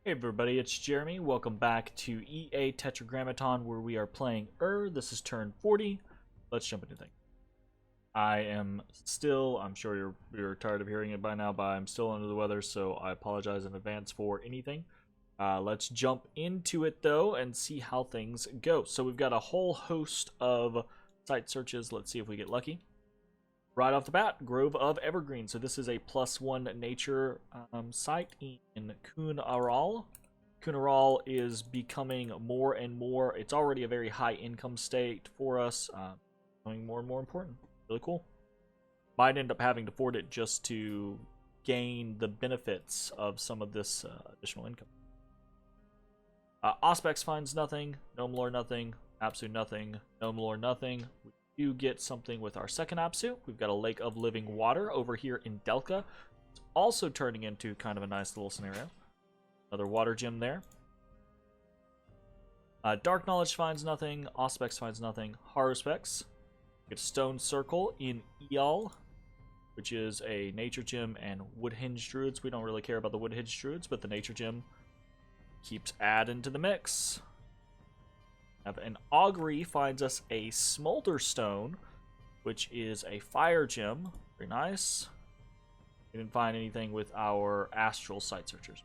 Hey everybody, it's Jeremy. Welcome back to EA Tetragrammaton, where we are playing This is turn 40. Let's jump into things. I'm sure you're tired of hearing it by now, but I'm still under the weather, so I apologize in advance for anything. Let's jump into it though and see how things go. So we've got a whole host of site searches. Let's see if we get lucky. Right off the bat, Grove of Evergreen. So this is a +1 nature site in Kunaral. Kunaral is becoming more and more, it's already a very high income state for us, becoming more and more important. Really cool. Might end up having to ford it just to gain the benefits of some of this additional income. Auspex finds nothing, Gnome Lore nothing, Apsu nothing, Gnome Lore nothing. You get something with our second Apsu. We've got a Lake of Living Water over here in Delca. It's also turning into kind of a nice little scenario. Another water gem there. Dark Knowledge finds nothing. Auspex finds nothing. Haruspex. Get a Stone Circle in Eal, which is a nature gem, and Woodhinge Druids. We don't really care about the Woodhinge Druids, but the nature gem keeps adding to the mix. An Augury finds us a Smolder Stone, which is a fire gem. Very nice. We didn't find anything with our astral site searchers.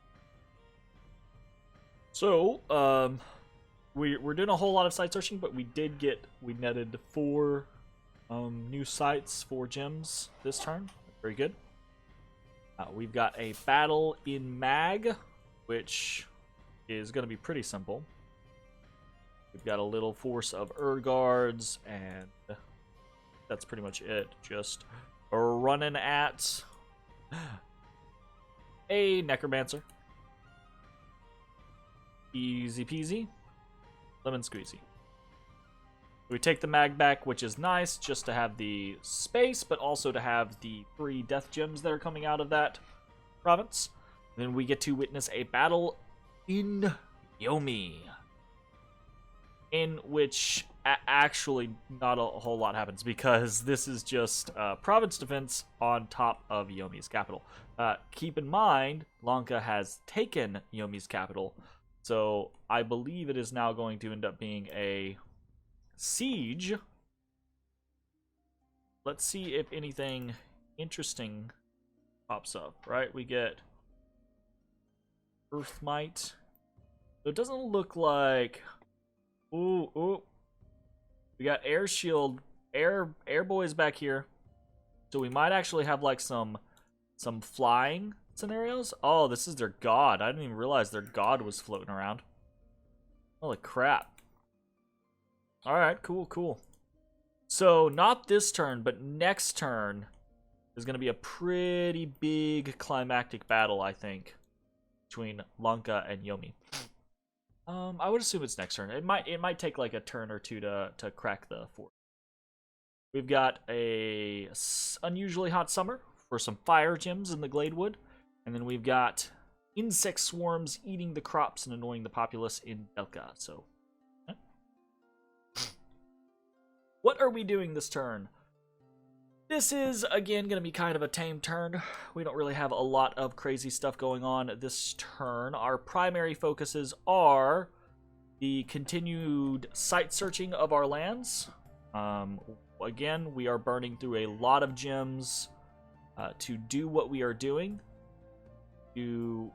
So, we're doing a whole lot of site searching, but we netted 4 new sites, 4 gems this turn. Very good. We've got a battle in Mag, which is going to be pretty simple. We've got a little force of Guards, and that's pretty much it. Just running at a Necromancer. Easy peasy. Lemon squeezy. We take the mag back, which is nice, just to have the space, but also to have the 3 death gems that are coming out of that province. And then we get to witness a battle in Yomi, in which actually not a whole lot happens, because this is just province defense on top of Yomi's capital. Keep in mind, Lanka has taken Yomi's capital, so I believe it is now going to end up being a siege. Let's see if anything interesting pops up, right? We get Earthmite. So it doesn't look like... Ooh. We got air shield, air boys back here. So we might actually have like some flying scenarios. Oh, this is their god. I didn't even realize their god was floating around. Holy crap. Alright, cool. So not this turn, but next turn is going to be a pretty big climactic battle, I think, between Lanka and Yomi. I would assume it's next turn. It might take like a turn or two to crack the fort. We've got a unusually hot summer for some fire gems in the Gladewood, and then we've got insect swarms eating the crops and annoying the populace in Delca. So, what are we doing this turn? This is, again, going to be kind of a tame turn. We don't really have a lot of crazy stuff going on this turn. Our primary focuses are the continued site searching of our lands. Again, we are burning through a lot of gems to do what we are doing. It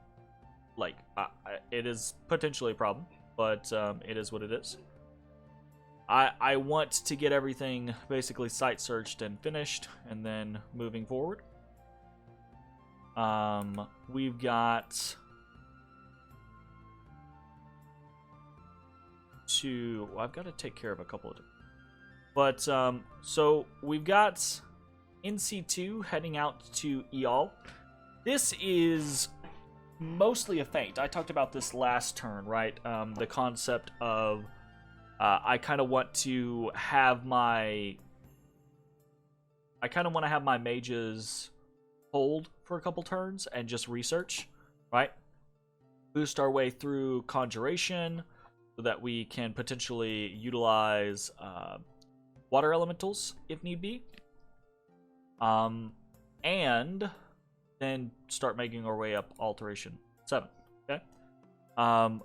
is potentially a problem, but it is what it is. I want to get everything basically site searched and finished, and then moving forward. We've got I've got to take care of a couple of different. But so we've got NC2 heading out to Eal. This is mostly a feint. I talked about this last turn, right? The concept of I kind of want to have my mages hold for a couple turns and just research, right? Boost our way through conjuration so that we can potentially utilize water elementals if need be, and then start making our way up alteration 7. Okay, But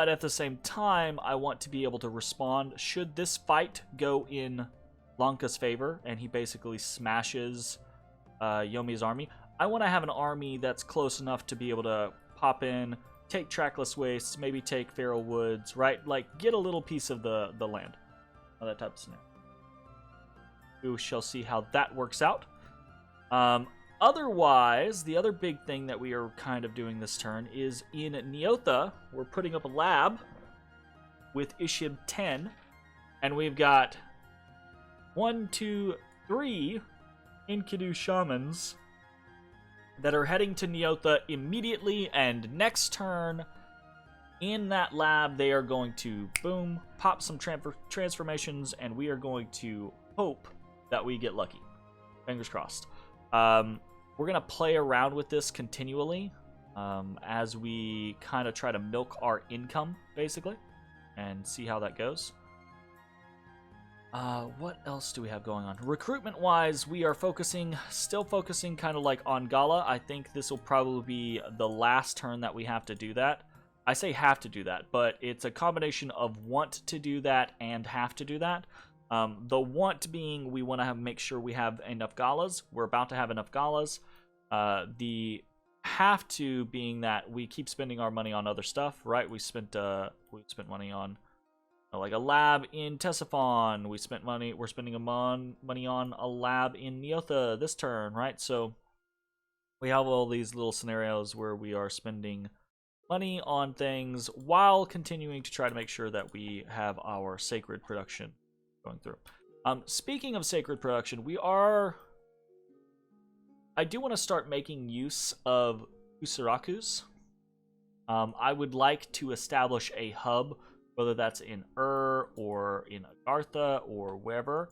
at the same time, I want to be able to respond should this fight go in Lanka's favor and he basically smashes Yomi's army. I want to have an army that's close enough to be able to pop in, take Trackless Wastes, maybe take Feral Woods, right? Like, get a little piece of the land. That type of scenario. We shall see how that works out. Otherwise, the other big thing that we are kind of doing this turn is in Neotha, we're putting up a lab with Ishib 10, and we've got 1, 2, 3 Enkidu Shamans that are heading to Neotha immediately, and next turn, in that lab, they are going to, boom, pop some transformations, and we are going to hope that we get lucky. Fingers crossed. We're going to play around with this continually as we kind of try to milk our income, basically, and see how that goes. What else do we have going on? Recruitment-wise, we are still focusing kind of like on Gala. I think this will probably be the last turn that we have to do that. I say have to do that, but it's a combination of want to do that and have to do that. The want being we want to make sure we have enough galas. We're about to have enough galas. The have to being that we keep spending our money on other stuff, right? We spent money on like a lab in Tessaphon. We're spending money on a lab in Neotha this turn, right? So we have all these little scenarios where we are spending money on things while continuing to try to make sure that we have our sacred production going through. Speaking of sacred production, I do want to start making use of Usurakus. I would like to establish a hub, whether that's in or in Agartha or wherever.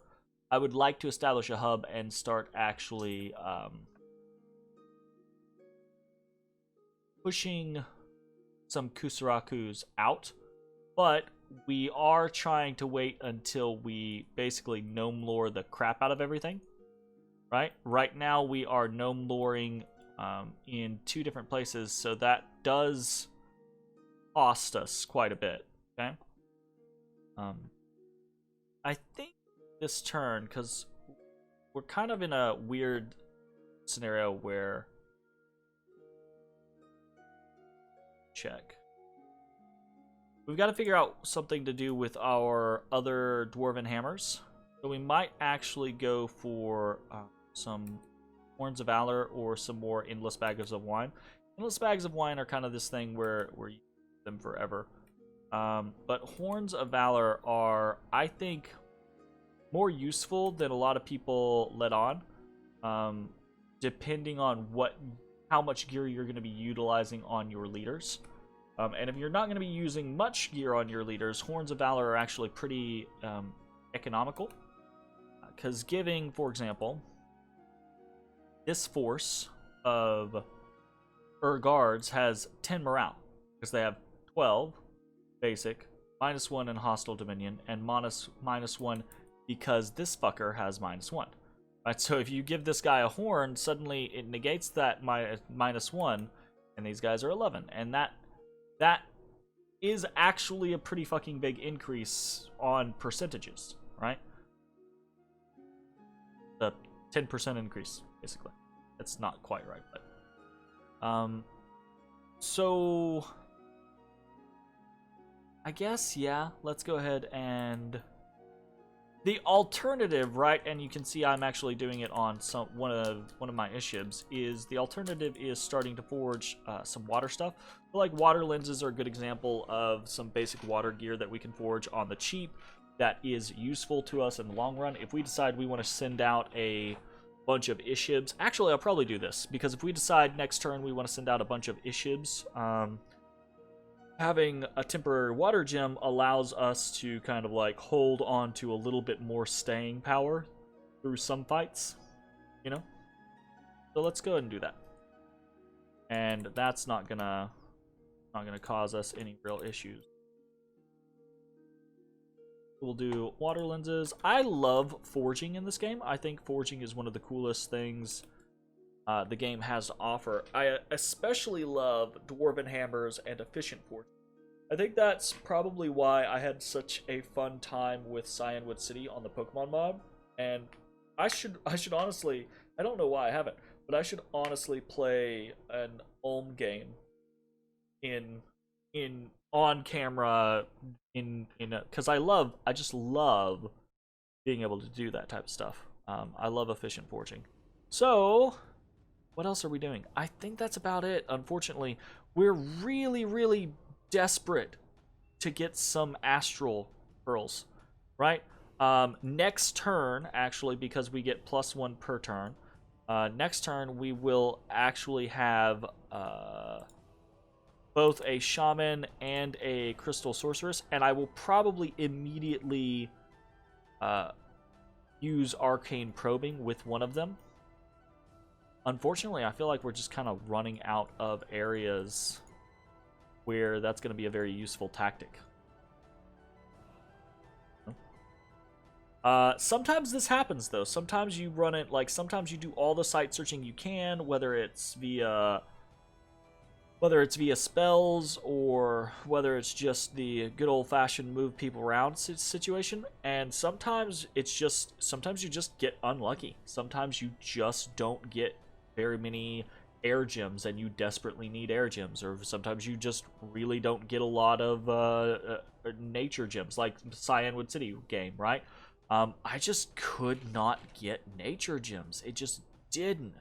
I would like to establish a hub and start actually pushing some Kusarakus out, but we are trying to wait until we basically gnome lore the crap out of everything, right? Right now we are gnome loring in 2 different places, so that does cost us quite a bit, okay? I think this turn, because we're kind of in a weird scenario where... Check. We've got to figure out something to do with our other Dwarven Hammers. So we might actually go for some Horns of Valor or some more Endless Bags of Wine. Endless Bags of Wine are kind of this thing where you use them forever. But Horns of Valor are, I think, more useful than a lot of people let on. Depending on how much gear you're going to be utilizing on your leaders. And if you're not going to be using much gear on your leaders, Horns of Valor are actually pretty economical. Because giving, for example, this force of Guards has 10 morale. Because they have 12 basic, -1 in hostile dominion, and -1 because this fucker has -1. Right, so if you give this guy a horn, suddenly it negates that -1, and these guys are 11. And that is actually a pretty fucking big increase on percentages, right? The 10% increase, basically. That's not quite right, but... So... I guess, yeah, let's go ahead and... The alternative, right, and you can see I'm actually doing it on one of my Ishibs, is the alternative is starting to forge some water stuff. So, like, water lenses are a good example of some basic water gear that we can forge on the cheap that is useful to us in the long run. If we decide we want to send out a bunch of Ishibs, actually I'll probably do this, because if we decide next turn we want to send out a bunch of Ishibs, having a temporary water gem allows us to kind of like hold on to a little bit more staying power through some fights, you know? So let's go ahead and do that. And that's not gonna cause us any real issues. We'll do water lenses. I love forging in this game. I think forging is one of the coolest things the game has to offer. I especially love Dwarven Hammers and Efficient Forge. I think that's probably why I had such a fun time with Cyanwood City on the Pokemon mob, and I should honestly, I don't know why I haven't, but I should honestly play an Ulm game in on camera because I just love being able to do that type of stuff. I love efficient forging. So, what else are we doing? I think that's about it. Unfortunately, we're really desperate to get some astral pearls, right? Next turn, actually, because we get +1 per turn. Next turn, we will actually have both a shaman and a crystal sorceress, and I will probably immediately use arcane probing with one of them. Unfortunately, I feel like we're just kind of running out of areas where that's going to be a very useful tactic. Sometimes this happens, though. Sometimes you run it, like, sometimes you do all the site searching you can, whether it's via spells or whether it's just the good old-fashioned move people around situation, and sometimes you just get unlucky. Sometimes you just don't get very many air gems and you desperately need air gems, or sometimes you just really don't get a lot of nature gems, like Cyanwood City game, right? I just could not get nature gems. It just didn't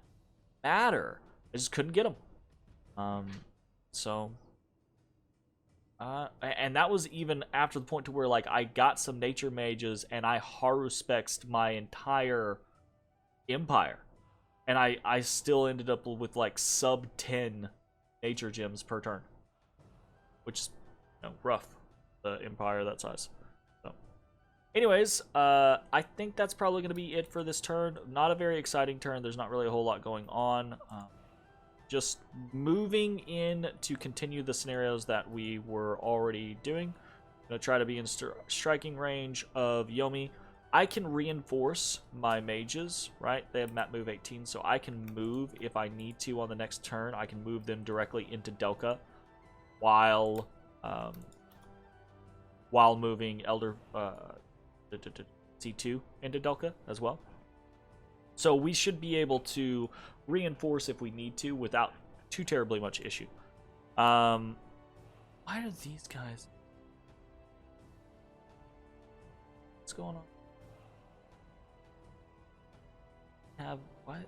matter. I just couldn't get them. And that was even after the point to where, like, I got some nature mages and I Haruspexed my entire empire. And I still ended up with, like, sub 10 nature gems per turn. Which is, rough. The empire that size. So, anyways, I think that's probably going to be it for this turn. Not a very exciting turn. There's not really a whole lot going on. Just moving in to continue the scenarios that we were already doing. I'm going to try to be in striking range of Yomi. I can reinforce my mages, right? They have map move 18, so I can move if I need to on the next turn. I can move them directly into Delca while moving Elder C2 into Delca as well. So we should be able to reinforce if we need to without too terribly much issue. Why are these guys... What's going on? Have what?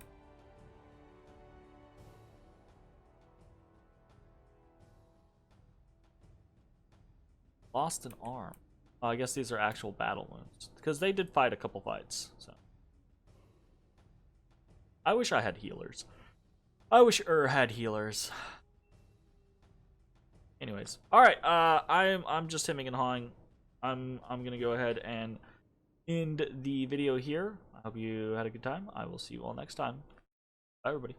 Lost an arm. Oh, I guess these are actual battle wounds because they did fight a couple fights. So I wish I had healers. I wish had healers. Anyways, all right. I'm just hemming and hawing. I'm gonna go ahead and end the video here. I hope you had a good time. I will see you all next time. Bye, everybody.